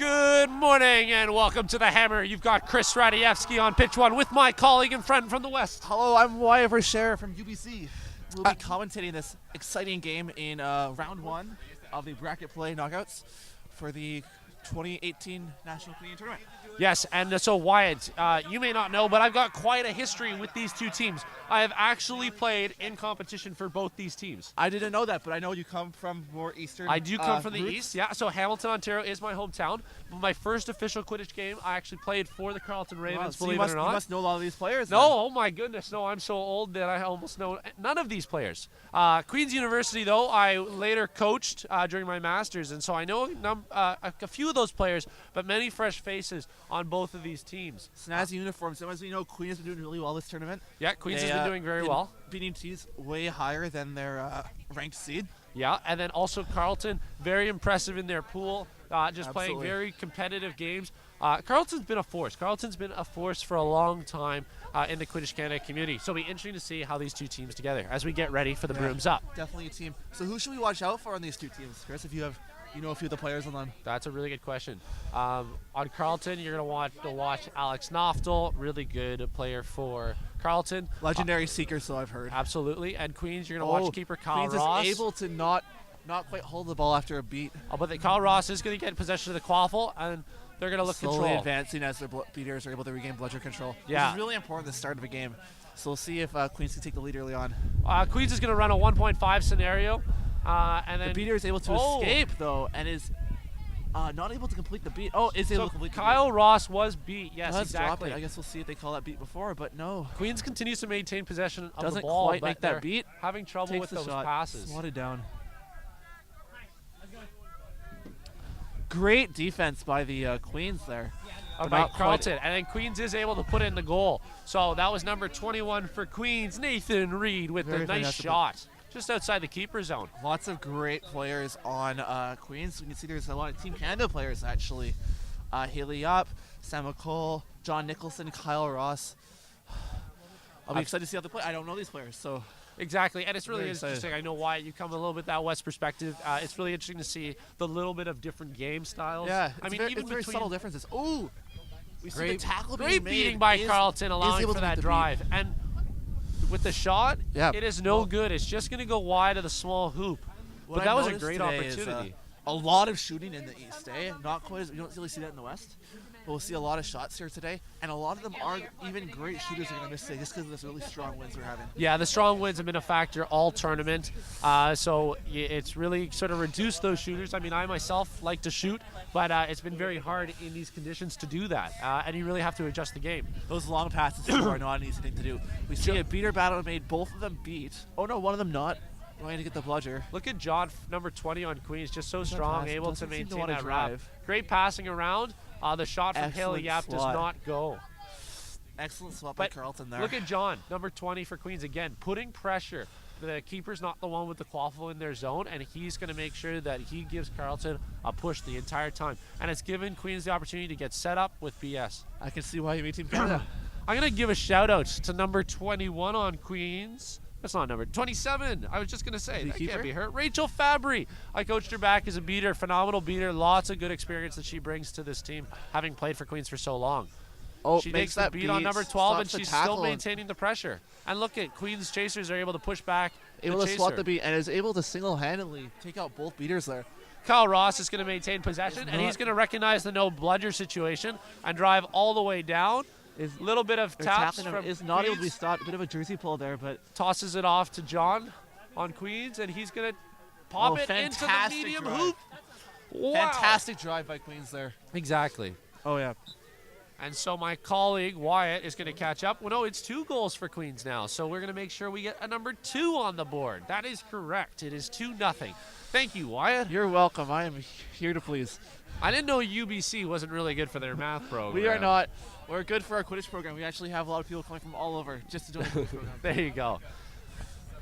Good morning and welcome to the Hammer. You've got Chris Radievsky on pitch one with my colleague and friend from the West. Hello, I'm Wyatt Verschere from UBC. We'll be commentating this exciting game in round one of the bracket play knockouts for the 2018 National Canadian Tournament. Yes, and so Wyatt, you may not know, but I've got quite a history with these two teams. I have actually played in competition for both these teams. I didn't know that, but I know you come from more eastern. I do come from the roots. east, yeah. So Hamilton, Ontario is my hometown. But my first official Quidditch game, I actually played for the Carleton Ravens, So believe it or not. You must know a lot of these players. No, then. oh my goodness, no, I'm so old that I almost know none of these players. Queen's University, though, I later coached during my master's, and so I know a few of those players, but many fresh faces on both of these teams. Snazzy uniforms. So as we know, Queen has been doing really well this tournament. Yeah, Queens has been doing very well. Beating teams way higher than their ranked seed. Yeah, and then also Carleton, very impressive in their pool, just playing very competitive games. Carleton's been a force. Carleton's been a force for a long time in the Quidditch Canada community. So it'll be interesting to see how these two teams together as we get ready for the brooms up. Definitely a team. So who should we watch out for on these two teams, Chris, if you have a few of the players on them? That's a really good question. On Carleton, you're going to watch Alex Noftel, really good player for Carleton. Legendary seeker, so I've heard. Absolutely. And Queens, you're going to watch keeper Kyle Queens Ross. is able to not quite hold the ball after a beat. But Kyle Ross is going to get possession of the quaffle, and they're going to look slowly control. Advancing as their beaters are able to regain bludger control. Yeah. Which is really important at the start of a game. So we'll see if Queens can take the lead early on. Queens is going to run a 1.5 scenario. And then the beater is able to escape, though, and is not able to complete the beat. Oh, is able to complete the beat. Kyle Ross was beat. Yes, Let's exactly. drop it. I guess we'll see if they call that beat before, but no. Queens continues to maintain possession of Doesn't the ball. quite make that beat. Having trouble with those passes. Swatted down. Great defense by the Queens there. By Carleton. And then Queens is able to put in the goal. So that was number 21 for Queens, Nathan Reed with the nice shot. Just outside the keeper zone. Lots of great players on Queens. You can see there's a lot of Team Canada players, actually. Haley Yup, Sam McCall, John Nicholson, Kyle Ross. I'll be excited to see how they play. I don't know these players, so... Exactly, and it's really interesting. I know why you come a little bit that West perspective. It's really interesting to see the little bit of different game styles. Yeah, even very subtle differences. Oh, we see the tackle great beating by Carleton, allowing for that drive. And with the shot, it is no good. It's just going to go wide of the small hoop. But that was a great opportunity. A lot of shooting in the East, Not quite as we don't really see that in the West. But we'll see a lot of shots here today, and a lot of them are even great shooters are going to miss today just because of this really strong winds we're having. Yeah, the strong winds have been a factor all tournament, so it's really sort of reduced those shooters. I mean, I myself like to shoot, but it's been very hard in these conditions to do that, and you really have to adjust the game. Those long passes are not an easy thing to do. We see a beater battle made both of them beat. Oh no, one of them not. Going to get the bludger. Look at John, number 20 on Queens, just so strong, able to maintain that drive. Great passing around. The shot from Haley Yap does not go. Excellent swap by Carleton there. Look at John, number 20 for Queens again, putting pressure. The keeper's not the one with the quaffle in their zone, and he's going to make sure that he gives Carleton a push the entire time. And it's given Queens the opportunity to get set up with BS. I can see why you made Team Canada. I'm going to give a shout out to number 21 on Queens. That's not number 27. I was just going to say, that can't be her. Rachel Fabry. I coached her back as a beater, phenomenal beater. Lots of good experience that she brings to this team, having played for Queens for so long. She makes that beat on number 12, and she's still maintaining the pressure. And look at Queens chasers are able to push back. Able to swat the beat, and is able to single-handedly take out both beaters there. Kyle Ross is going to maintain possession, and he's going to recognize the no bludger situation and drive all the way down. A little bit of taps from is not able to be stopped. A bit of a jersey pull there, but tosses it off to John on Queens, and he's going to pop it into the medium hoop. Wow. Fantastic drive by Queens there. Exactly. Oh, yeah. And so my colleague, Wyatt, is going to catch up. Well, no, it's 2 goals for Queens now, so we're going to make sure we get a number 2 on the board. That is correct. It is 2-0. Thank you, Wyatt. You're welcome. I am here to please. I didn't know UBC wasn't really good for their math program. We are not. We're good for our Quidditch program. We actually have a lot of people coming from all over just to join the Quidditch program. There you go.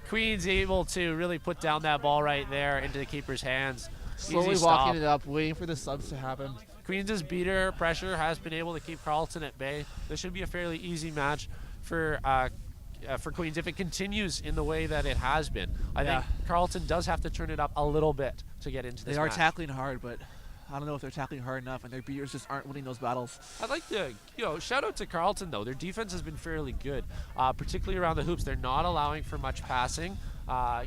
Queen's able to really put down that ball right there into the keeper's hands. Slowly walking it up, waiting for the subs to happen. Queens' beater pressure has been able to keep Carleton at bay. This should be a fairly easy match for Queens if it continues in the way that it has been. I think Carleton does have to turn it up a little bit to get into this match. They are tackling hard, but I don't know if they're tackling hard enough, and their beaters just aren't winning those battles. I'd like to, shout out to Carleton, though. Their defense has been fairly good, particularly around the hoops. They're not allowing for much passing,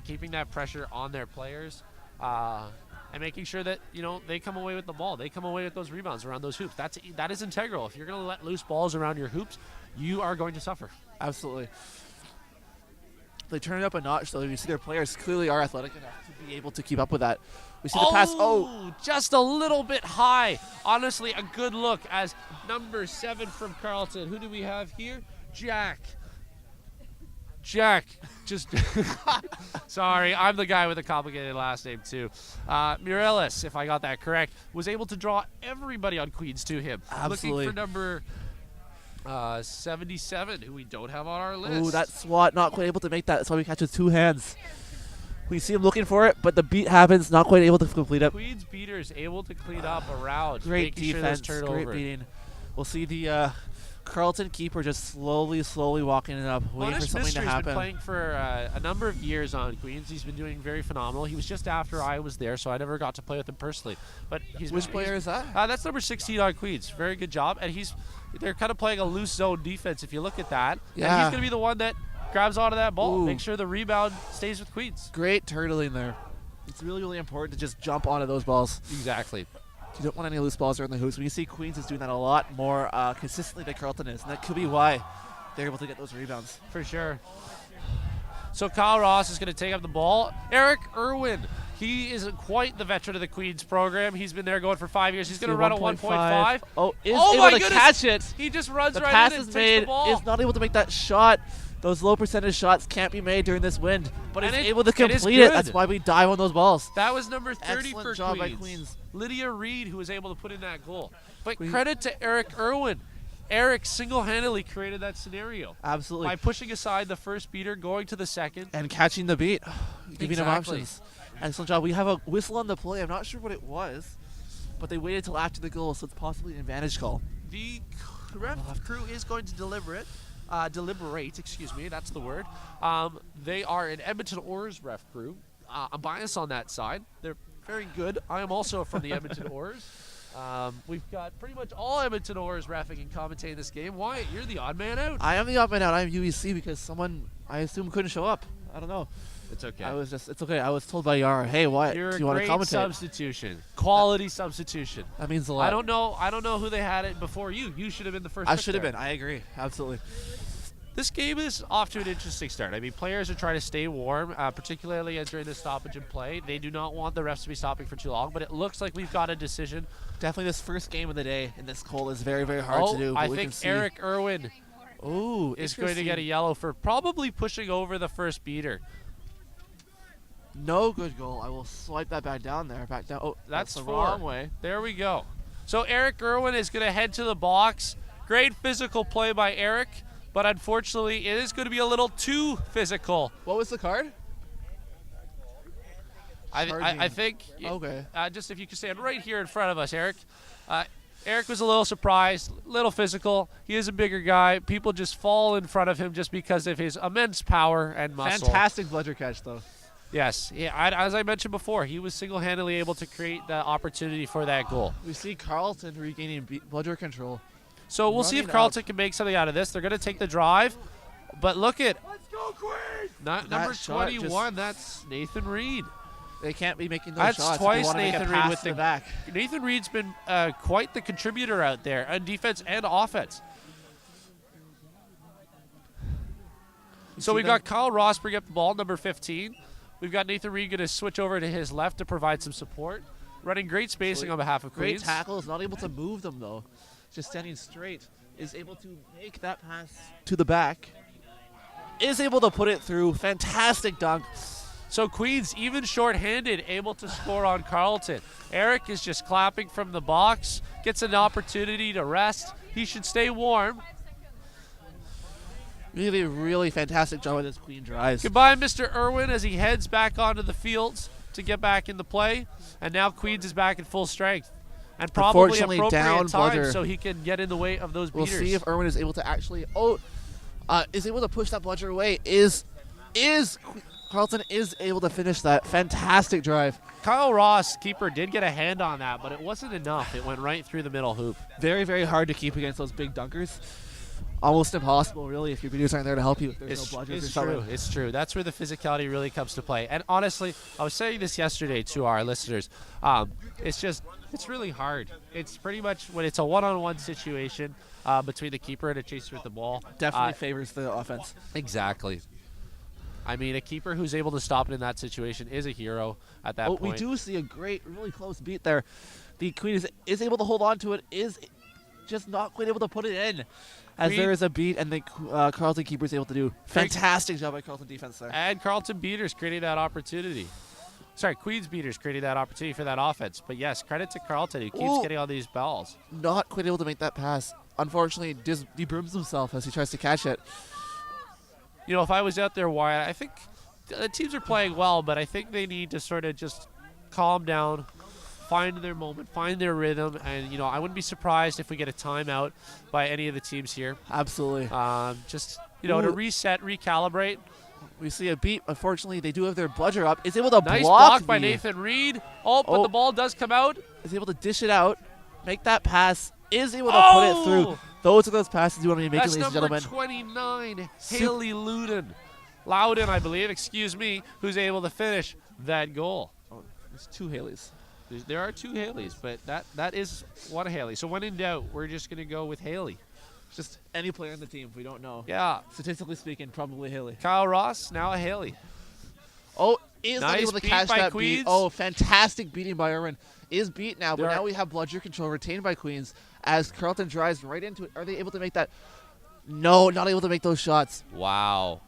keeping that pressure on their players, and making sure that, they come away with the ball. They come away with those rebounds around those hoops. That is integral. If you're going to let loose balls around your hoops, you are going to suffer. Absolutely. They turn it up a notch, though. You see their players clearly are athletic enough to be able to keep up with that. We see the pass. Oh, just a little bit high. Honestly, a good look as number 7 from Carleton. Who do we have here? Jack. Just sorry, I'm the guy with a complicated last name too. Mireles, if I got that correct, was able to draw everybody on Queens to him. Absolutely. Looking for number 77, who we don't have on our list. Oh, that swat, not quite able to make that. That's why we catch with 2 hands. We see him looking for it, but the beat happens, not quite able to complete it. Queens beaters able to clean up around. Great defense, sure great beating. We'll see the Carleton keeper just slowly walking it up, waiting for something to happen. He's been playing for a number of years on Queens. He's been doing very phenomenal. He was just after I was there, so I never got to play with him personally. But which player is that? That's number 16 on Queens. Very good job. And they're kind of playing a loose zone defense if you look at that. Yeah. And he's going to be the one that grabs onto that ball. Make sure the rebound stays with Queens. Great turtling there. It's really, really important to just jump onto those balls. Exactly. You don't want any loose balls around the hoops. When you see Queens is doing that a lot more consistently than Carleton is, and that could be why they're able to get those rebounds. For sure. So Kyle Ross is going to take up the ball. Eric Irwin, he isn't quite the veteran of the Queens program. He's been there going for 5 years. He's going to run at 1.5. Oh, able to catch it. He just runs the right pass in and is takes made, the ball. is not able to make that shot. Those low percentage shots can't be made during this wind, but And is it- able to it is complete it. good. That's why we dive on those balls. That was number 30 Excellent for job Queens. by Queens. Lydia Reed, who was able to put in that goal. But Queen- credit to Eric Irwin. Eric single-handedly created that scenario Absolutely. by pushing aside the first beater, going to the second. And catching the beat, giving him Exactly. options. Excellent job. We have a whistle on the play. I'm not sure what it was, but they waited till after the goal, so it's possibly an advantage call. The ref crew is going to deliberate, excuse me, that's the word. They are an Edmonton Oilers ref crew. I'm biased on that side. They're very good. I am also from the Edmonton Oilers. We've got pretty much all Edmonton Oilers reffing and commentating this game. Wyatt, you're the odd man out. I am the odd man out. I'm UBC because someone, I assume, couldn't show up. I don't know. It's okay. It's okay. I was told by Yara, hey, Wyatt, You're do you want to a great commentate? substitution. Quality substitution. That means a lot. I don't know who they had it before you. You should have been the first. I pick should have there. been. I agree. Absolutely. This game is off to an interesting start. I mean, players are trying to stay warm, particularly during the stoppage and play. They do not want the refs to be stopping for too long, but it looks like we've got a decision. Definitely this first game of the day in this cold is very, very hard to do. But I we think can see. Eric Irwin Ooh, is going to get a yellow for probably pushing over the first beater. No good goal. I will swipe that back down there. Back down. Oh, That's the 4. wrong way. There we go. So Eric Irwin is going to head to the box. Great physical play by Eric, but unfortunately it is going to be a little too physical. What was the card? I think, Okay. just if you could stand right here in front of us, Eric. Eric was a little surprised, little physical. He is a bigger guy. People just fall in front of him just because of his immense power and muscle. Fantastic bludger catch, though. Yes. Yeah, as I mentioned before, he was single-handedly able to create the opportunity for that goal. We see Carleton regaining bludger control. So we'll see if Running Carleton up. can make something out of this. They're going to take the drive. But look at Let's go, Queens! number shot 21. That's Nathan Reed. They can't be making those That's shots. if they twice wanna make a Nathan Reed pass with to the back. Nathan Reed's been quite the contributor out there on defense and offense. So see we've them? got Kyle Ross bring up the ball, number 15. We've got Nathan Reed going to switch over to his left to provide some support. Running great spacing on behalf of Great Queens. tackles, not able to move them though. Just standing straight. Is able to make that pass to the back. Is able to put it through. Fantastic dunk. So Queens, even shorthanded, able to score on Carleton. Eric is just clapping from the box, gets an opportunity to rest. He should stay warm. Really, really fantastic job with this Queen drives. Goodbye, Mr. Irwin, as he heads back onto the fields to get back into play. And now Queens is back in full strength. And probably Unfortunately, appropriate down time bludger. so he can get in the way of those We'll beaters. see if Irwin is able to actually is able to push that bludger away. Carleton is able to finish that fantastic drive. Kyle Ross, keeper, did get a hand on that, but it wasn't enough. It went right through the middle hoop. Very, very hard to keep against those big dunkers. Almost impossible, really, if your beaters aren't there to help you. If there's no bludgers or something. It's true. That's where the physicality really comes to play. And honestly, I was saying this yesterday to our listeners. It's really hard. It's pretty much when it's a one-on-one situation between the keeper and a chaser with the ball. Definitely favors the offense. Exactly. I mean, a keeper who's able to stop it in that situation is a hero at that point. We do see a great, really close beat there. The Queen is able to hold on to it, is just not quite able to put it in. As there is a beat, and the Carleton keeper is able to do fantastic job by Carleton defense there. And Carleton beaters creating that opportunity. Sorry, Queen's beaters creating that opportunity for that offense. But yes, credit to Carleton, who keeps getting all these balls. Not quite able to make that pass. Unfortunately, debrooms himself as he tries to catch it. You know, if I was out there, Wyatt, I think the teams are playing well, but I think they need to sort of just calm down, find their moment, find their rhythm, and, you know, I wouldn't be surprised if we get a timeout by any of the teams here. Absolutely. Just, you know, to reset, recalibrate. We see a beat. Unfortunately, they do have their bludger up. Is able to nice block by Nathan Reed. But the ball does come out. Is able to dish it out, make that pass. Is able to put it through. Those are those passes you want to be making, ladies and gentlemen. That's number 29, Haley Loudon, I believe, excuse me, who's able to finish that goal. Oh, there's two Haleys. There are two Haleys, but that is one Haley. So when in doubt, we're just going to go with Haley. Just any player on the team, we don't know. Yeah. Statistically speaking, probably Haley. Kyle Ross, now a Haley. Oh, is not able to catch that Queens. beat. Oh, fantastic beating by Irwin. Is beat now, but now we have bludger control retained by Queens as Carleton drives right into it. Are they able to make that? No, not able to make those shots. Wow.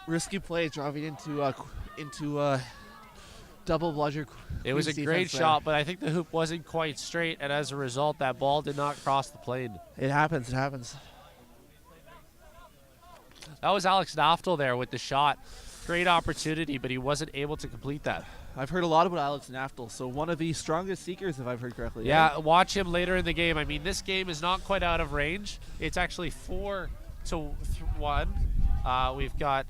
Risky play driving into double bludger. It was a great shot, but I think the hoop wasn't quite straight, and as a result, that ball did not cross the plane. It happens. It happens. That was Alex Naftel there with the shot. Great opportunity, but he wasn't able to complete that. I've heard a lot about Alex Naftel, so one of the strongest seekers, if I've heard correctly. Yeah, watch him later in the game. I mean, this game is not quite out of range. It's actually 4-1. We've got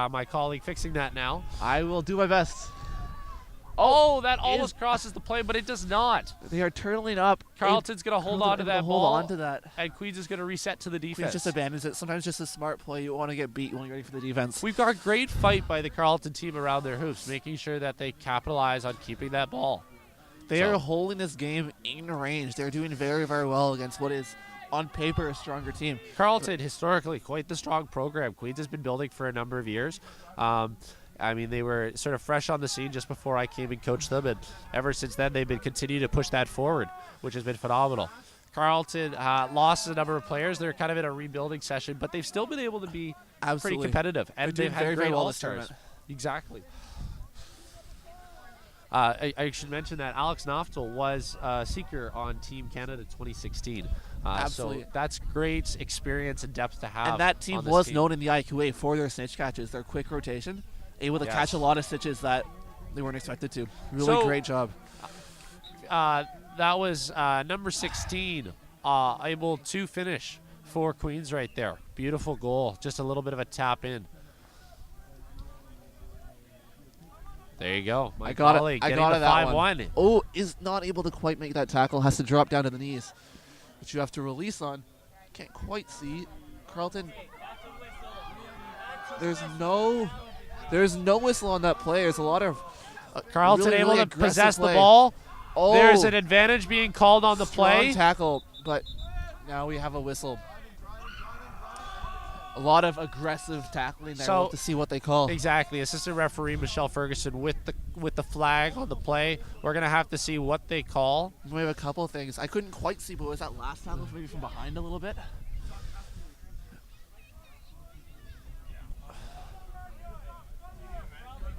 my colleague fixing that now. I will do my best. Oh, that almost crosses the plane, but it does not. They are turtling up. Carleton's going to hold on to that ball. Hold on to that. And Queens is going to reset to the defense. Queens just abandons it. Sometimes just a smart play. You want to get beat when you're ready for the defense. We've got a great fight by the Carleton team around their hoops, making sure that they capitalize on keeping that ball. They are holding this game in range. They're doing very, very well against what is, on paper, a stronger team. Carleton, historically, quite the strong program. Queens has been building for a number of years. I mean, they were sort of fresh on the scene just before I came and coached them, and ever since then, they've been continuing to push that forward, which has been phenomenal. Carleton lost a number of players. They're kind of in a rebuilding session, but they've still been able to be pretty competitive, and they've had great all-stars. Exactly. I should mention that Alex Naftel was a seeker on Team Canada 2016. Absolutely. So that's great experience and depth to have. And that team was known in the IQA for their snitch catches, their quick rotation. Able to catch a lot of stitches that they weren't expected to. Really great job. That was number 16, able to finish for Queens right there. Beautiful goal. Just a little bit of a tap in. There you go. I got it. I got it. 5-1. Oh, is not able to quite make that tackle. Has to drop down to the knees, which you have to release on. Can't quite see. Carleton. There's no whistle on that play. There's a lot of Carleton able to possess the ball. Oh, there's an advantage being called on the play. Strong tackle, but now we have a whistle. A lot of aggressive tackling there. We'll have to see what they call. Exactly. Assistant referee Michelle Ferguson with the flag on the play. We're going to have to see what they call. We have a couple of things. I couldn't quite see, but was that last tackle maybe from behind a little bit?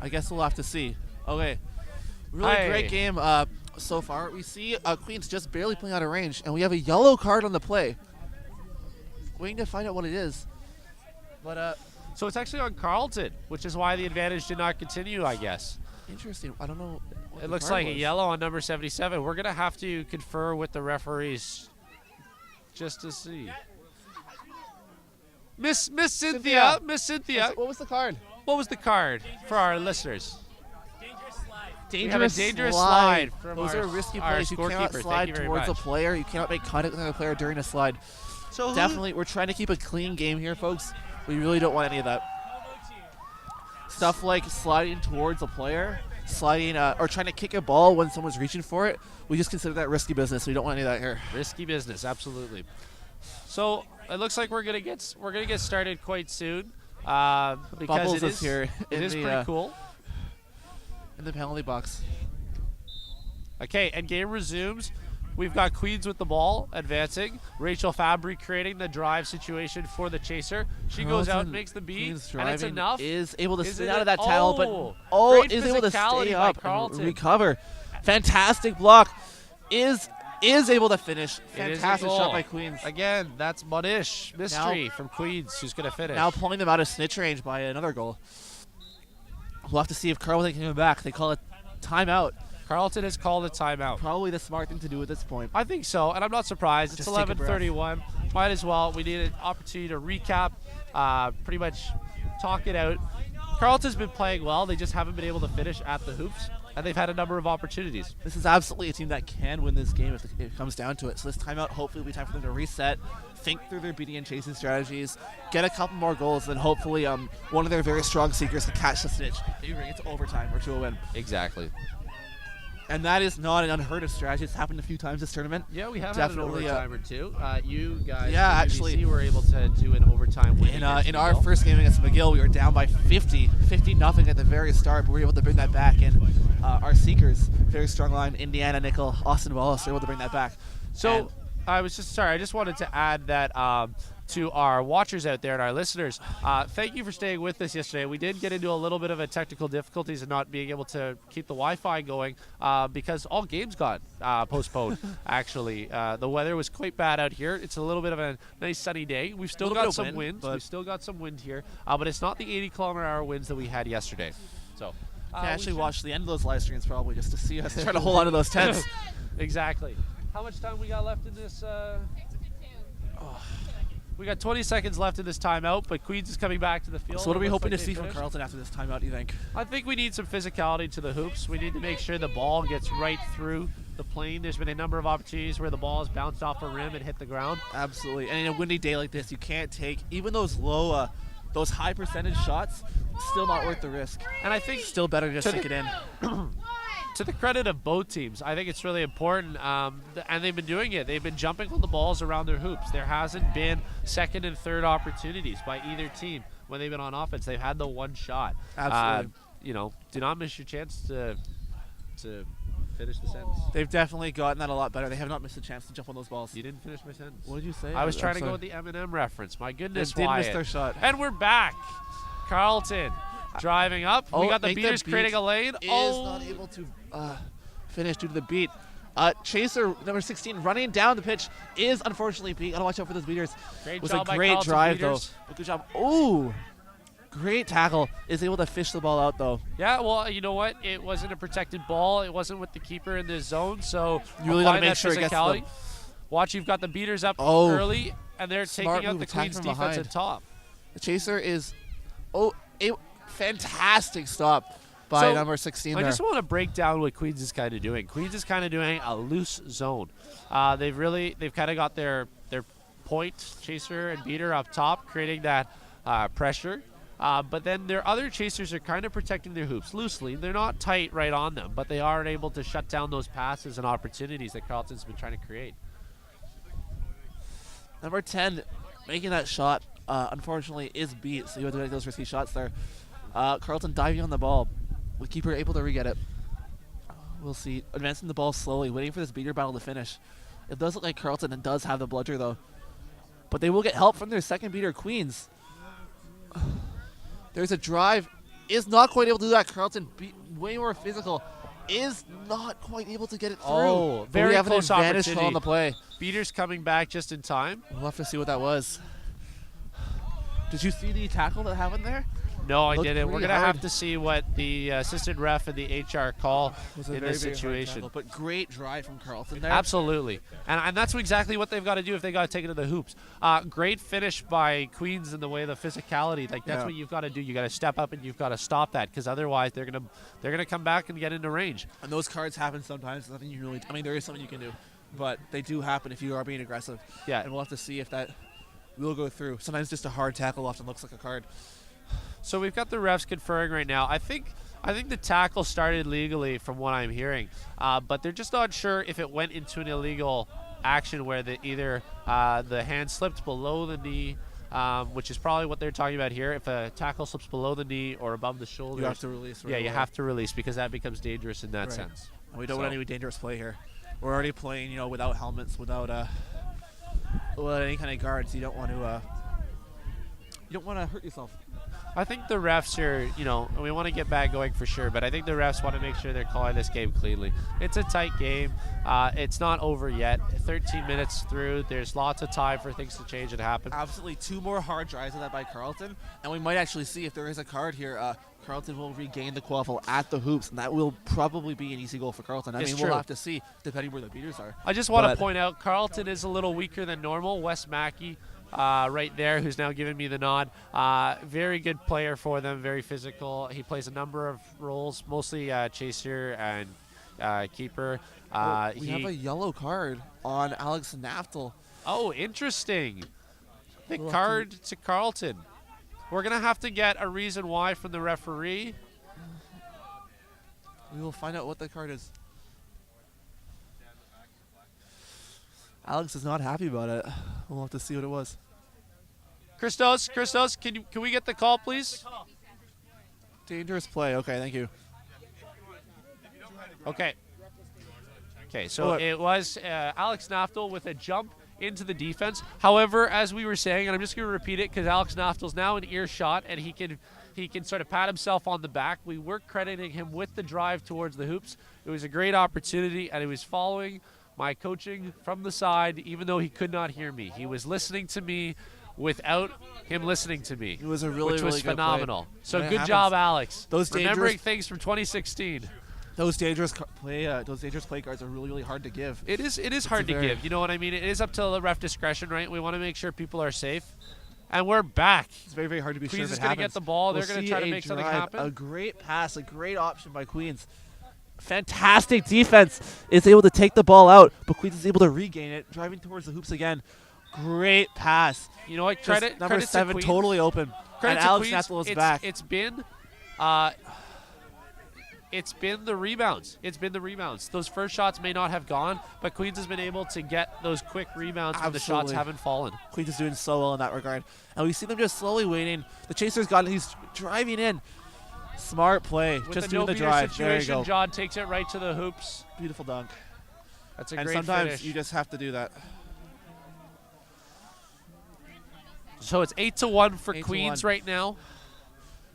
I guess we'll have to see. Okay. Really great game so far. We see Queens just barely playing out of range, and we have a yellow card on the play. Waiting to find out what it is. But so it's actually on Carleton, which is why the advantage did not continue, I guess. Interesting. I don't know. It looks like a yellow on number 77. We're going to have to confer with the referees just to see. Miss Cynthia. What was the card? What was the card for our listeners? Dangerous slide. Dangerous, slide from Those our, are risky our plays. You cannot scorekeeper. slide Thank you very towards a much. player. You cannot make contact with another player during a slide. So Definitely, we're trying to keep a clean game here, folks. We really don't want any of that. Stuff like sliding towards a player, sliding or trying to kick a ball when someone's reaching for it. We just consider that risky business. We don't want any of that here. Risky business, absolutely. So it looks like we're gonna get started quite soon because Bubbles it is here. It is pretty cool. In the penalty box. Okay, and game resumes. We've got Queens with the ball, advancing. Rachel Fabry creating the drive situation for the chaser. She goes out and makes the beat, and it's enough. Is able to Is spin it out of that a- towel, oh, but great is able to physicality stay by up and Carleton. recover. Fantastic block. Is able to finish. It is a Fantastic goal. shot by Queens. Again, that's Monish Mystery from Queens who's going to finish. Now pulling them out of snitch range by another goal. We'll have to see if Carleton can come back. They call it timeout. Carleton has called a timeout. Probably the smart thing to do at this point. I think so, and I'm not surprised. Just It's take a breath. 11:31. Might as well. We need an opportunity to recap, pretty much talk it out. Carleton's been playing well. They just haven't been able to finish at the hoops, and they've had a number of opportunities. This is absolutely a team that can win this game if it comes down to it. So this timeout hopefully will be time for them to reset, think through their beating and chasing strategies, get a couple more goals, and hopefully one of their very strong seekers can catch the snitch. Maybe bring it to overtime or to a win. Exactly. And that is not an unheard of strategy. It's happened a few times this tournament. Yeah, we have Definitely, had an overtime or two. You guys, Yeah, from actually- UBC were able to do an overtime win. In against our McGill. first game against McGill, we were down by 50-0 at the very start, but we were able to bring that back in. Our seekers, very strong line, Indiana Nickel, Austin Wallace, were able to bring that back. So I just wanted to add that to our watchers out there and our listeners, thank you for staying with us yesterday. We did get into a little bit of a technical difficulties and not being able to keep the Wi-Fi going because all games got postponed. Actually, the weather was quite bad out here. It's a little bit of a nice sunny day. We've still got some wind. We've still got some wind here, but it's not the 80-kilometer-hour winds that we had yesterday. So I actually watched the end of those live streams probably just to see us try to hold on to those tents. Exactly. How much time we got left in this? We got 20 seconds left in this timeout, but Queens is coming back to the field. So what are we It looks hoping like to they see from finished. Carleton after this timeout, do you think? I think we need some physicality to the hoops. We need to make sure the ball gets right through the plane. There's been a number of opportunities where the ball has bounced off a rim and hit the ground. Absolutely. And in a windy day like this, you can't take even those low, those high percentage shots. Still not worth the risk. And I think Still better to just To sink the- it in. to the credit of both teams, I think it's really important, and they've been doing it. They've been jumping on the balls around their hoops. There hasn't been second and third opportunities by either team when they've been on offense. They've had the one shot. Absolutely. Do not miss your chance to finish the sentence. They've definitely gotten that a lot better. They have not missed a chance to jump on those balls. You didn't finish my sentence. What did you say? I was I'm trying to sorry. go with the Eminem reference. My They goodness, did miss Wyatt. their shot. And we're back. Carleton driving up. Oh, We got the make the beaters beat creating a lane. Is Oh, not able to finish due to the beat. Chaser number 16 running down the pitch is unfortunately beat. Gotta watch out for those beaters. great Was job a by great Carleton drive beaters. though. Good job. Ooh, great tackle. Is able to fish the ball out though. Yeah, well, you know what? It wasn't a protected ball. It wasn't with the keeper in the zone, so You really gotta applying make that sure it gets physicality. them. Watch, you've got the beaters up Oh, early, and they're smart taking out move, the attack Queens from defense behind. at top. The chaser is a fantastic stop by So, number 16 I there. just want to break down what Queens is kind of doing. Queens is kind of doing a loose zone. They've kind of got their point chaser and beater up top, creating that pressure. But then their other chasers are kind of protecting their hoops loosely. They're not tight right on them, but they are able to shut down those passes and opportunities that Carleton's been trying to create. Number 10 making that shot, unfortunately, is beat, so you have to make those risky shots there. Carleton diving on the ball. The keeper able to re-get it. We'll see. Advancing the ball slowly, waiting for this beater battle to finish. It does look like Carleton does have the bludger, though. But they will get help from their second beater, Queens. There's a drive. Is not quite able to do that. Carleton, way more physical. Is not quite able to get it through. Oh, But very we have close an advantage opportunity. on the play. Beaters coming back just in time. We'll have to see what that was. Did you see the tackle that happened there? No, I Looked didn't. We're pretty going to have hard. to see what the assistant ref and the HR call Was a in very, this very hard situation. tackle, but great drive from Carleton there. Absolutely. And that's exactly what they've got to do if they got to take it to the hoops. Great finish by Queens in the way of the physicality. Like, that's what you've got to do. You got to step up and you've got to stop that, because otherwise they're gonna come back and get into range. And those cards happen sometimes. Nothing you really. I mean, there is something you can do, but they do happen if you are being aggressive. Yeah. And we'll have to see if that will go through. Sometimes just a hard tackle often looks like a card. So we've got the refs conferring right now. I think the tackle started legally from what I'm hearing, but they're just not sure if it went into an illegal action where either the hand slipped below the knee, which is probably what they're talking about here. If a tackle slips below the knee or above the shoulder, You have to release. Right yeah, you away. have to release, because that becomes dangerous in that Right. sense. And we don't want any dangerous play here. We're already playing, without helmets, without any kind of guards. You don't want to hurt yourself. I think the refs are, we want to get back going for sure, but I think the refs want to make sure they're calling this game cleanly. It's a tight game. It's not over yet. 13 minutes through. There's lots of time for things to change and happen. Absolutely, 2 more hard drives of that by Carleton, and we might actually see if there is a card here. Carleton will regain the quaffle at the hoops, and that will probably be an easy goal for Carleton. I It's mean, true. we'll have to see, depending where the beaters are. I just want to But- point out Carleton is a little weaker than normal. Wes Mackey right there, who's now giving me the nod. Very good player for them, very physical. He plays a number of roles, mostly chaser and keeper. We have a yellow card on Alex Naftel. Oh, interesting. The We'll have card to Carleton. We're going to have to get a reason why from the referee. We will find out what the card is. Alex is not happy about it. We'll have to see what it was. Christos, can we get the call, please? Dangerous play. Okay, thank you. Okay. Okay, so Oh, it was Alex Naftel with a jump into the defense. However, as we were saying, and I'm just going to repeat it because Alex Naftel's now in earshot and he can sort of pat himself on the back. We were crediting him with the drive towards the hoops. It was a great opportunity, and he was following my coaching from the side, even though he could not hear me. He was listening to me without him listening to me. It was a really, which was really good phenomenal. play. So And it good happens. job, Alex. Those Remembering dangerous- things from 2016. Those dangerous play cards are really, really hard to give. It is hard to very- give. You know what I mean? It is up to the ref discretion, right? We want to make sure people are safe. And we're back. It's very, very hard to be Queens sure is if it gonna get happens. the ball. They're We'll gonna see try to a make something drive, happen. A great pass, a great option by Queens. Fantastic defense. Is able to take the ball out, but Queens is able to regain it, driving towards the hoops again. Great pass. You know what? Just Credit number credit 7 to Queens. totally open. Credit and to Alex Queens. Naftel is back. It's been the rebounds. It's been the rebounds. Those first shots may not have gone, but Queens has been able to get those quick rebounds when the shots Absolutely. haven't fallen. Queens is doing so well in that regard. And we see them just slowly waiting. The Chaser's got it. He's driving in. Smart play. With just the doing the no-beater drive. There you situation, go. John takes it right to the hoops. Beautiful dunk. That's a And great sometimes finish. you just have to do that. So it's 8-1 for 8-1. Queens right now.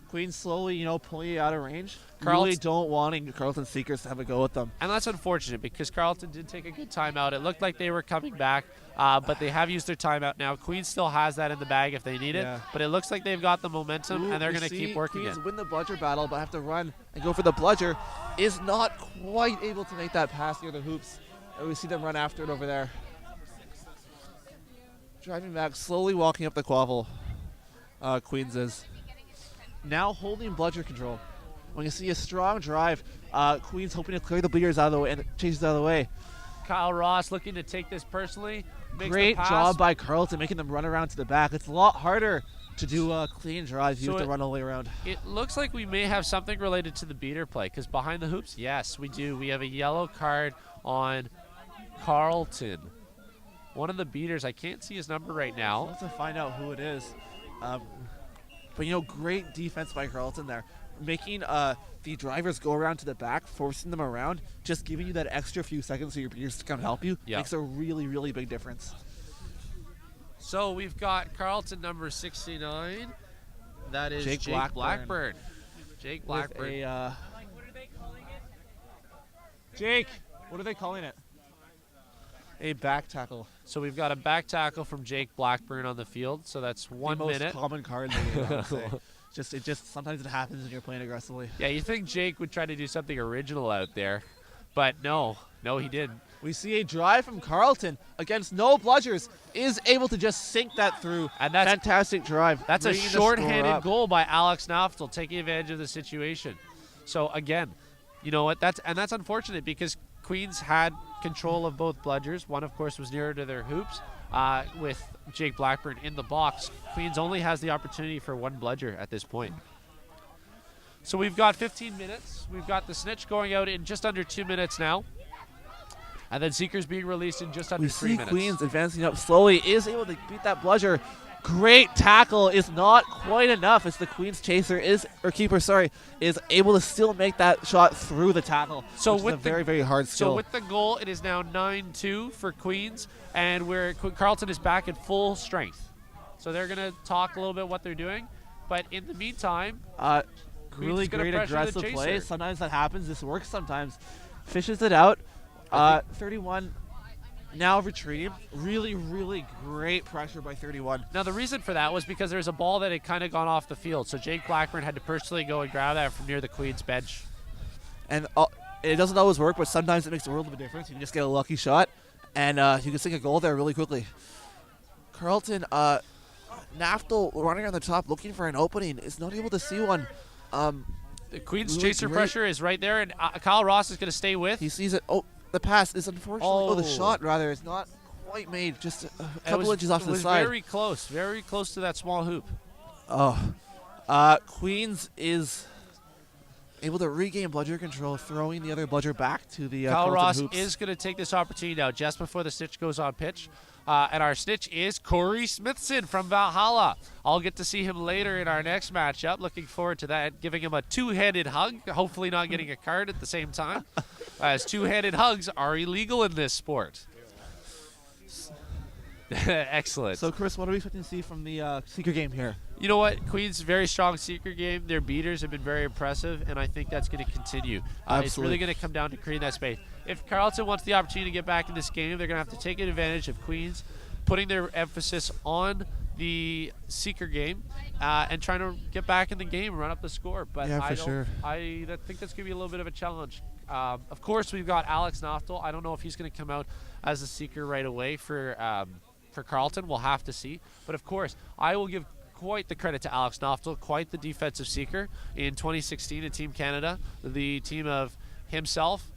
Queens slowly, pulling you out of range. Carleton- Really don't wanting Carleton Seekers to have a go with them. And that's unfortunate because Carleton did take a good timeout. It looked like they were coming back, but they have used their timeout now. Queens still has that in the bag if they need it, Yeah. but it looks like they've got the momentum, Ooh, and they're we going to see keep working Queens it. win the bludger battle, but have to run and go for the bludger. Is not quite able to make that pass near the hoops. And we see them run after it over there. Driving back, slowly walking up the quaffle. Queens is. Now holding bludger control. When you see a strong drive, Queens hoping to clear the bleeders out of the way and chases out of the way. Kyle Ross looking to take this personally. Makes Great the pass. job by Carleton making them run around to the back. It's a lot harder to do a clean drive. You So have to it- run all the way around. It looks like we may have something related to the beater play because behind the hoops, yes, we do. We have a yellow card on Carleton. One of the beaters, I can't see his number right now. We'll have to find out who it is. But great defense by Carleton there. Making the drivers go around to the back, forcing them around, just giving you that extra few seconds so your beaters to come help you Yeah. makes a really, really big difference. So we've got Carleton number 69. That is Jake Jake Blackburn. Blackburn. Jake With Blackburn. Jake, what are they calling it? a back tackle. So we've got a back tackle from Jake Blackburn on the field. So that's 1 minute. The most common card in the game, I would say. Sometimes it happens when you're playing aggressively. Yeah, you think Jake would try to do something original out there, but no, he didn't. We see a drive from Carleton against no bludgers, is able to just sink that through. And that's fantastic drive. That's a short-handed goal by Alex Naftel, taking advantage of the situation. So again, you know what? That's unfortunate because Queens had control of both bludgers. One, of course, was nearer to their hoops with Jake Blackburn in the box. Queens only has the opportunity for one bludger at this point. So we've got 15 minutes. We've got the Snitch going out in just under 2 minutes now. And then Seekers being released in just under 3 minutes. We see Queens advancing up slowly, is able to beat that bludger. Great tackle is not quite enough as the Queens chaser is able to still make that shot through the tackle. So which is a very, very hard skill. So with the goal, it is now 9-2 for Queens, and where Carleton is back at full strength. So they're going to talk a little bit what they're doing, but in the meantime, really great aggressive play. Sometimes that happens. This works sometimes. Fishes it out. 31 now retreating. Really, really great pressure by 31. Now the reason for that was because there's a ball that had kind of gone off the field. So Jake Blackburn had to personally go and grab that from near the Queens bench. And it doesn't always work, but sometimes it makes a world of a difference. You can just get a lucky shot, and you can sink a goal there really quickly. Carleton, Naftel running on the top looking for an opening, is not able to see one. The Queens chaser pressure is right there, and Kyle Ross is going to stay with. He sees it. Oh, the pass is unfortunately, the shot rather is not quite made, just a couple inches off to the side. Very close to that small hoop. Queens is able to regain bludger control, throwing the other bludger back to the Kyle Ross hoops. is going to take this opportunity now just before the Snitch goes on pitch. And our Snitch is Corey Smithson from Valhalla. I'll get to see him later in our next matchup. Looking forward to that. Giving him a two-headed hug. Hopefully not getting a card at the same time, as two-headed hugs are illegal in this sport. Excellent. So, Chris, what are we expecting to see from the Seeker game here? You know what? Queens' very strong Seeker game. Their beaters have been very impressive, and I think that's going to continue. It's really going to come down to creating that space. If Carleton wants the opportunity to get back in this game, they're going to have to take advantage of Queens, putting their emphasis on the Seeker game and trying to get back in the game and run up the score. But yeah, for sure. I think that's going to be a little bit of a challenge. Of course, we've got Alex Naftel. I don't know if he's going to come out as a Seeker right away for Carleton. We'll have to see. But, of course, I will give quite the credit to Alex Naftel, quite the defensive Seeker in 2016 in Team Canada. The team of himself,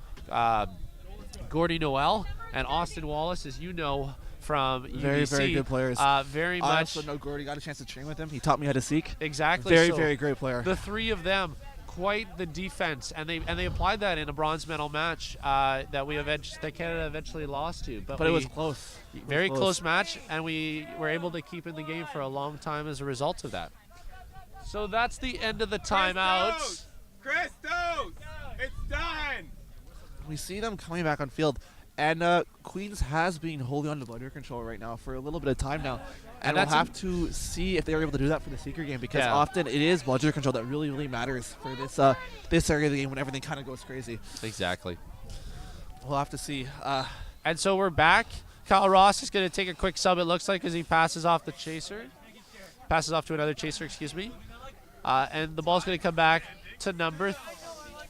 Gordy Noel, and Austin Wallace, as you know, from UBC. Very good players. Very I much. also know Gordy, got a chance to train with him. He taught me how to seek. Exactly. Very great player. The three of them, quite the defense, and they applied that in a bronze medal match that Canada eventually lost to. But it was close. Very close match, and we were able to keep in the game for a long time as a result of that. So that's the end of the timeouts. Christos! It's done! We see them coming back on field, and Queens has been holding on to bludger control right now for a little bit of time now. And we'll have to see if they're able to do that for the Seeker game, because often it is bludger control that really, really matters for this area of the game when everything kind of goes crazy. Exactly. We'll have to see. And so we're back. Kyle Ross is going to take a quick sub, it looks like, as he passes off the chaser. Passes off to another chaser, excuse me. And the ball's going to come back to number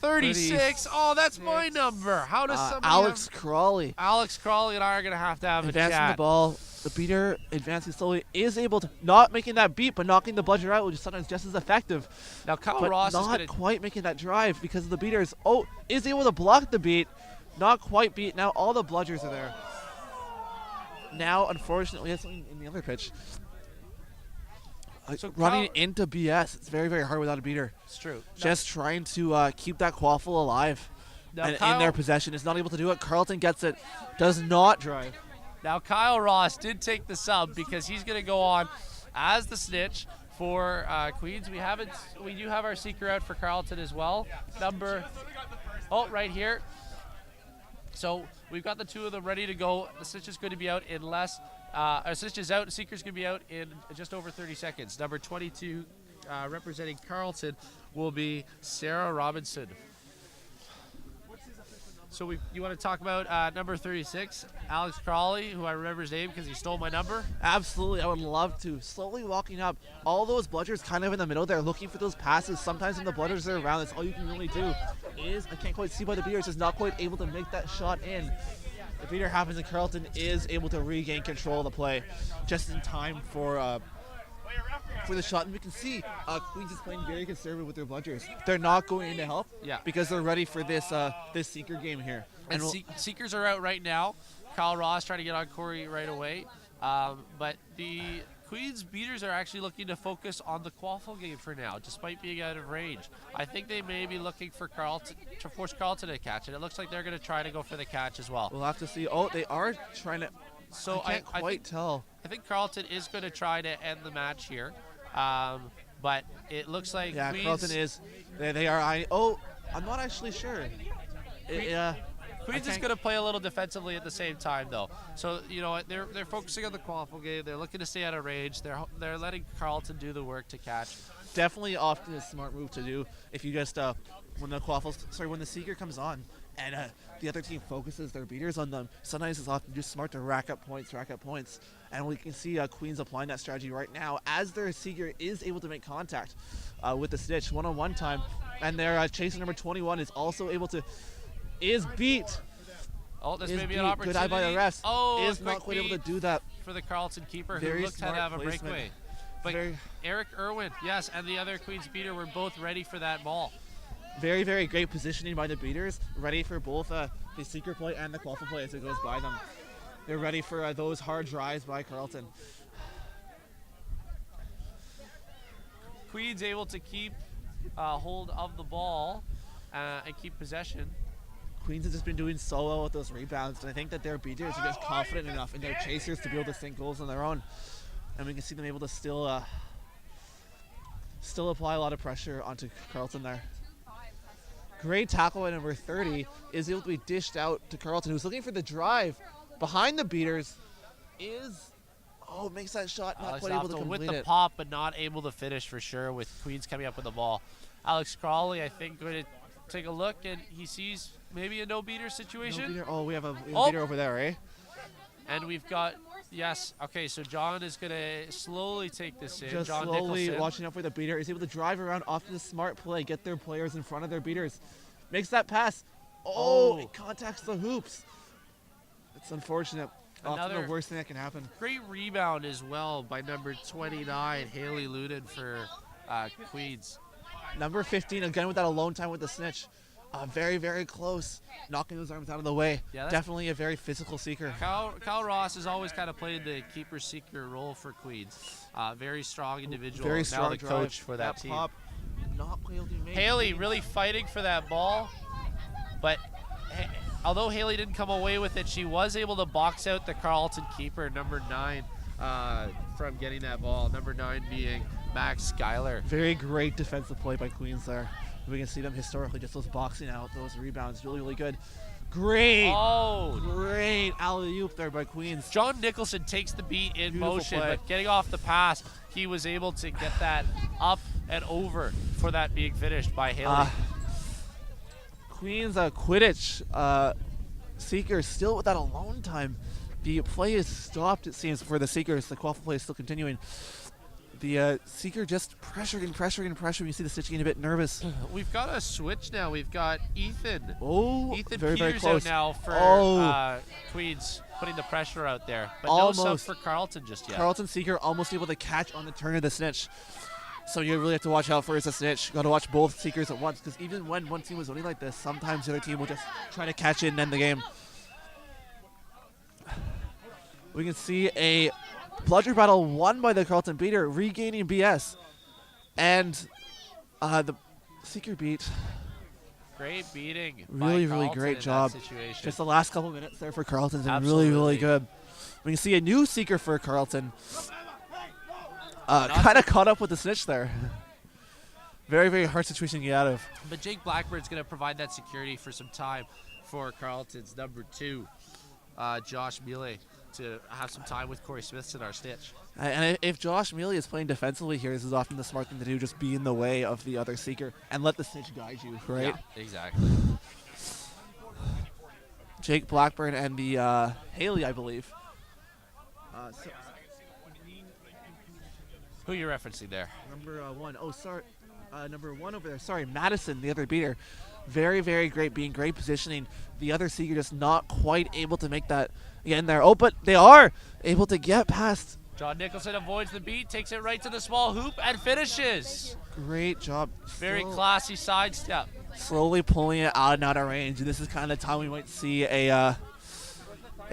36. Oh, that's my number. How does somebody Alex Crawley. Alex Crawley and I are going to have a chat. Advancing the ball. The beater advancing slowly is able to, not making that beat, but knocking the bludger out, which is sometimes just as effective. Now Kyle but Ross not quite making that drive because of the beaters. Is able to block the beat. Not quite beat. Now all the bludgers are there. Now, unfortunately, that's something in the other pitch. So running into BS, it's very, very hard without a beater. It's true. Just trying to keep that quaffle alive. And in their possession is not able to do it. Carleton gets it. Does not drive. Now, Kyle Ross did take the sub because he's going to go on as the Snitch for Queens. We do have our Seeker out for Carleton as well. Right here. So we've got the two of them ready to go. The Snitch is going to be out in less. Snitch is out. Seeker's going to be out in just over 30 seconds. Number 22, representing Carleton, will be Sarah Robinson. So you want to talk about number 36, Alex Crawley, who I remember his name because he stole my number? Absolutely, I would love to. Slowly walking up, all those bludgers kind of in the middle there, looking for those passes. Sometimes when the bludgers are around, that's all you can really do. I can't quite see by the beaters, is not quite able to make that shot in. The beater happens and Carleton is able to regain control of the play just in time for the shot. And we can see Queens is playing very conservative with their bludgers. They're not going in to help because they're ready for this Seeker game here. And Seekers are out right now. Kyle Ross trying to get on Corey right away. But the Queens beaters are actually looking to focus on the quaffle game for now, despite being out of range. I think they may be looking for Carleton to force Carleton to catch it. It looks like they're going to try to go for the catch as well. We'll have to see. Oh, they are trying to. So I can't quite tell. I think Carleton is going to try to end the match here. But it looks like Queens, Carleton is. They are. I'm not actually sure. Queens is going to play a little defensively at the same time, though. So you know they're focusing on the quaffle game. They're looking to stay out of range. They're letting Carleton do the work to catch. Definitely often a smart move to do if you just when the Seeker comes on and the other team focuses their beaters on them. Sometimes it's often just smart to rack up points. And we can see Queens applying that strategy right now as their Seeker is able to make contact with the Snitch one-on-one time. And their chaser number 21 is also able to beat. Oh, this may be an opportunity. Good eye by the refs. Oh, is not quite able to do that. For the Carleton keeper, Very who looked to have a placement. breakaway. But Eric Irwin, yes, and the other Queens beater were both ready for that ball. Very, very great positioning by the beaters, ready for both the Seeker play and the quaffle play as it goes by them. They're ready for those hard drives by Carleton. Queens able to keep hold of the ball and keep possession. Queens has just been doing so well with those rebounds, and I think that their beaters are just confident enough in their chasers to be able to sink goals on their own. And we can see them able to still apply a lot of pressure onto Carleton there. Great tackle by number 30 is able to be dished out to Carleton, who's looking for the drive behind the beaters. Makes that shot, not quite able to complete with the it. pop, but not able to finish for sure. With Queens coming up with the ball, Alex Crawley, I think, going to take a look, and he sees maybe a no beater situation. No beater. Oh, we have a beater over there, eh? And we've got, yes, okay, so John is going to slowly take this in. Just John slowly Nicholson. watching out for the beater. Is able to drive around off to the smart play, get their players in front of their beaters. Makes that pass. Oh, it contacts the hoops. It's unfortunate. Often the worst thing that can happen. Great rebound as well by number 29, Haley Luden for Queens. Number 15, again with that alone time with the Snitch. Very, very close. Knocking those arms out of the way. Yeah, definitely a very physical Seeker. Kyle Ross has always kind of played the keeper-seeker role for Queens. Very strong individual. Very strong now the coach for that team. Pop, not able to make Haley really fighting for that ball. But although Haley didn't come away with it, she was able to box out the Carleton keeper, number 9, from getting that ball. Number 9 being Max Schuyler. Very great defensive play by Queens there. We can see them historically, just those boxing out, those rebounds, really, really good. Great alley-oop there by Queens. John Nicholson takes the beat in Beautiful motion, play. but getting off the pass, he was able to get that up and over for that being finished by Haley. Queens Quidditch Seeker still with that alone time. The play is stopped, it seems, for the Seekers. The quaffle play is still continuing. The Seeker just pressuring. You see the Snitch getting a bit nervous. We've got a switch now. We've got Ethan. Ethan very, very Peters close. out now for Queens, putting the pressure out there. But Almost. no sub for Carleton just yet. Carleton Seeker almost able to catch on the turn of the Snitch. So you really have to watch out for is the Snitch. Got to watch both Seekers at once, because even when one team was winning like this, sometimes the other team will just try to catch it and end the game. We can see a bludger battle won by the Carleton beater, regaining BS. And the Seeker beat. Great beating. Really, by really Carleton great in job. that situation. Just the last couple minutes there for Carleton, and Absolutely. really, really good. We can see a new Seeker for Carleton. Kind of caught up with the Snitch there. Very, very hard situation to get out of. But Jake Blackbird's going to provide that security for some time for Carleton's number 2, Josh Mealy, to have some time with Corey Smithson, our Snitch. And if Josh Mealy is playing defensively here, this is often the smart thing to do, just be in the way of the other Seeker and let the Snitch guide you, right? Yeah, exactly. Jake Blackburn and the Haley, I believe. Who are you referencing there? Number 1. Oh, sorry. Number 1 over there. Sorry, Madison, the other beater. Very, very great being, great positioning. The other seeker just not quite able to make that get in there. Oh, but they are able to get past. John Nicholson avoids the beat, takes it right to the small hoop, and finishes. Great job. Very classy sidestep. Slowly pulling it out and out of range. This is kind of the time we might see a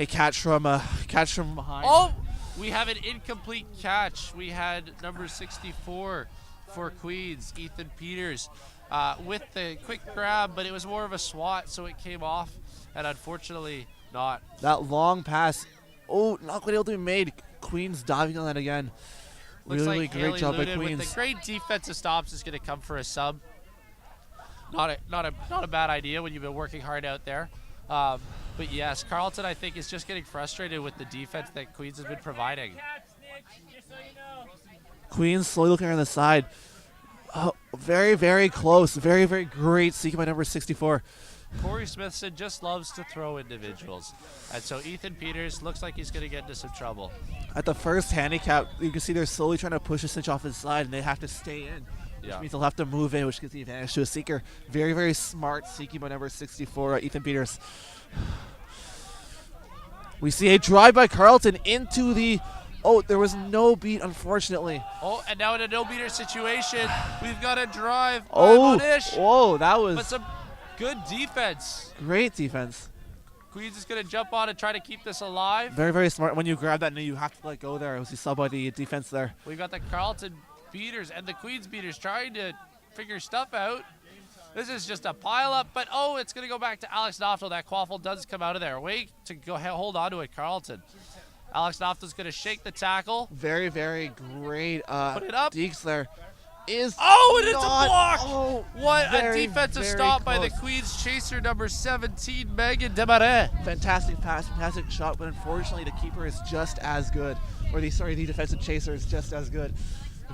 catch from behind. Oh, we have an incomplete catch. We had number 64 for Queens, Ethan Peters, with the quick grab, but it was more of a swat, so it came off, and unfortunately not. That long pass, not quite able to be made. Queens diving on that again. Looks really like great Haley job by Luden Queens. with the great defensive stops is going to come for a sub. Not a bad idea when you've been working hard out there. But yes, Carleton, I think, is just getting frustrated with the defense that Queens has been providing. Queens slowly looking around the side. Very, very close. Very, very great seeking by number 64. Corey Smithson just loves to throw individuals. And so Ethan Peters looks like he's going to get into some trouble. At the first handicap, you can see they're slowly trying to push a Snitch off his side, and they have to stay in. Which means they'll have to move in, which gives the advantage to a seeker. Very, very smart seeking by number 64, Ethan Peters. We see a drive by Carleton into the... Oh, there was no beat, unfortunately. Oh, and now in a no-beater situation, we've got a drive by Oh, Monish. whoa, that was... But some good defense. Great defense. Queens is going to jump on and try to keep this alive. Very, very smart. When you grab that, you have to let go there. It was the sub by the defense there. We've got the Carleton beaters and the Queens beaters trying to figure stuff out. This is just a pile up, but it's going to go back to Alex Noftel. That quaffle does come out of there. Way to go hold on to it, Carleton. Alex Noftel's going to shake the tackle. Very, very great. Put it up. Deeks there is. Oh, and it's a block. Oh, what very, a defensive very stop by close. the Queens chaser, number 17, Megan Desmarais. Fantastic pass, fantastic shot, but unfortunately the keeper is just as good. The defensive chaser is just as good.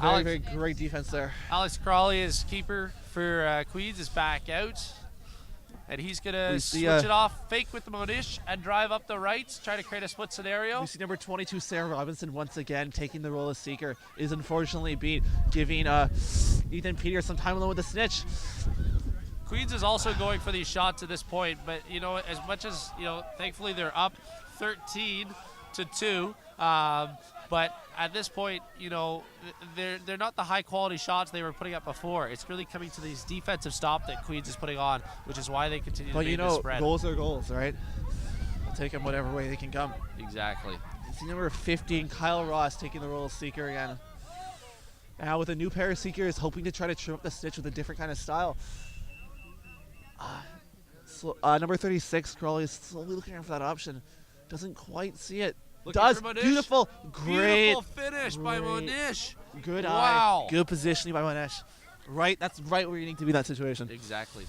Very, very great defense there. Alex Crawley, is keeper for Queens, is back out. And he's going to switch it off, fake with the Monish, and drive up the right, try to create a split scenario. We see number 22, Sarah Robinson, once again taking the role of seeker, is unfortunately beat, giving Ethan Peters some time alone with the Snitch. Queens is also going for these shots at this point, but, as much as, thankfully they're up 13-2, but at this point, they're not the high-quality shots they were putting up before. It's really coming to these defensive stop that Queens is putting on, which is why they continue to make this spread. Goals are goals, right? They'll take them whatever way they can come. Exactly. You see number 15, Kyle Ross, taking the role of seeker again. Now with a new pair of seekers, hoping to try to trim up the Snitch with a different kind of style. Number 36, Crawley, is slowly looking around for that option. Doesn't quite see it. Does. Beautiful. Great. Beautiful finish by Monish. Good wow. eye. Good positioning by Monish. Right. That's right where you need to be in that situation. Exactly.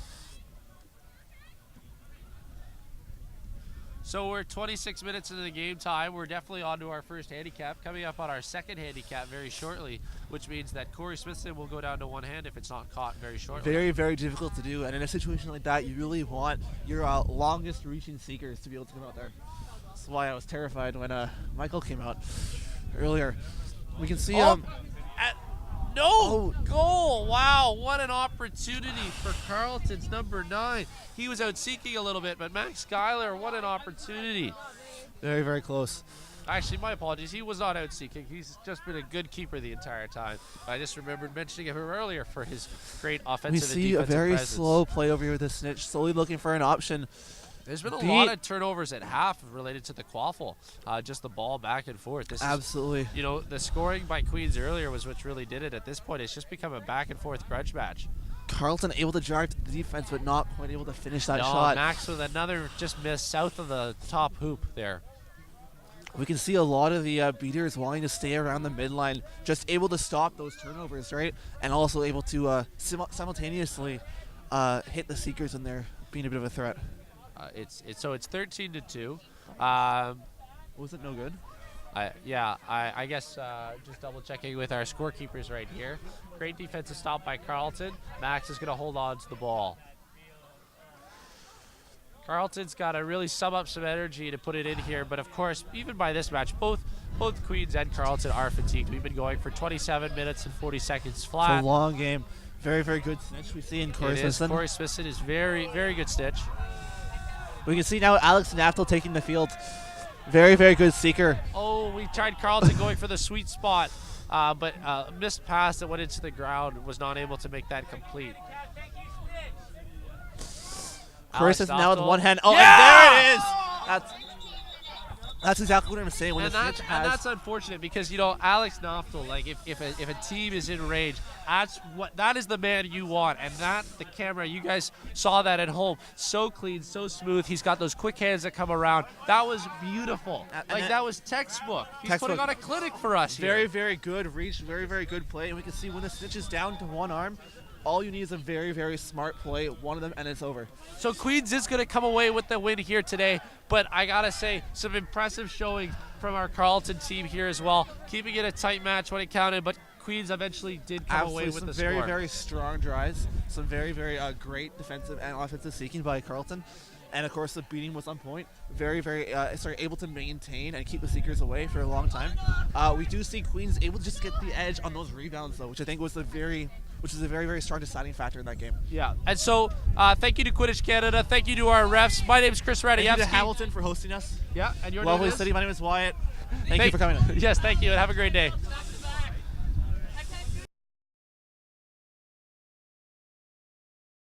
So we're 26 minutes into the game time. We're definitely on to our first handicap. Coming up on our second handicap very shortly, which means that Corey Smithson will go down to one hand if it's not caught very shortly. Very, very difficult to do. And in a situation like that, you really want your longest reaching seekers to be able to come out there. That's why I was terrified when Michael came out earlier. We can see goal. Wow, what an opportunity for Carleton's number 9. He was out seeking a little bit, but Max Schuyler, what an opportunity. Very, very close. Actually, my apologies. He was not out seeking. He's just been a good keeper the entire time. I just remembered mentioning him earlier for his great offensive and defensive We see a very presence. slow play over here with the Snitch, slowly looking for an option. There's been a lot of turnovers at half related to the quaffle. Just the ball back and forth. This Absolutely. Is, the scoring by Queens earlier was what really did it. At this point, it's just become a back and forth grudge match. Carleton able to drive to the defense, but not quite able to finish that no, shot. Max with another just miss south of the top hoop there. We can see a lot of the beaters wanting to stay around the midline, just able to stop those turnovers, right? And also able to simultaneously hit the seekers when they're being a bit of a threat. It's 13-2. Was it no good? I guess just double checking with our scorekeepers right here. Great defensive stop by Carleton. Max is going to hold on to the ball. Carleton's got to really sum up some energy to put it in here, but of course, even by this match, both Queens and Carleton are fatigued. We've been going for 27 minutes and 40 seconds flat. It's a long game. Very, very good snitch we see in Corey Smithson. Corey Smithson is very, very good snitch. We can see now Alex Naftel taking the field. Very, very good seeker. Oh, we tried Carleton going for the sweet spot, but missed pass that went into the ground, was not able to make that complete. Corey Smithson now with one hand. Oh, yeah! and there it is! That's exactly what I'm saying. When and that's unfortunate because, you know, Alex Naftel, like if a team is in range, that is the man you want. And the camera, you guys saw that at home. So clean, so smooth. He's got those quick hands that come around. That was beautiful. That was textbook. He's putting on a clinic for us here. Very, very good reach. Very, very good play. And we can see when the snitch is down to one arm, all you need is a very, very smart play, one of them, and it's over. So Queens is going to come away with the win here today, but I got to say, some impressive showing from our Carleton team here as well, keeping it a tight match when it counted, but Queens eventually did come away with the score. Very, very strong drives, some very, very great defensive and offensive seeking by Carleton. And, of course, the beating was on point. Very, very able to maintain and keep the Seekers away for a long time. We do see Queens able to just get the edge on those rebounds, though, which I think was a very, very strong deciding factor in that game. Yeah, and so thank you to Quidditch Canada. Thank you to our refs. My name is Chris Radiyevsky. Thank you to Hamilton for hosting us. Yeah, and your Lovely name is? city. My name is Wyatt. Thank you for coming. Yes, thank you, and have a great day.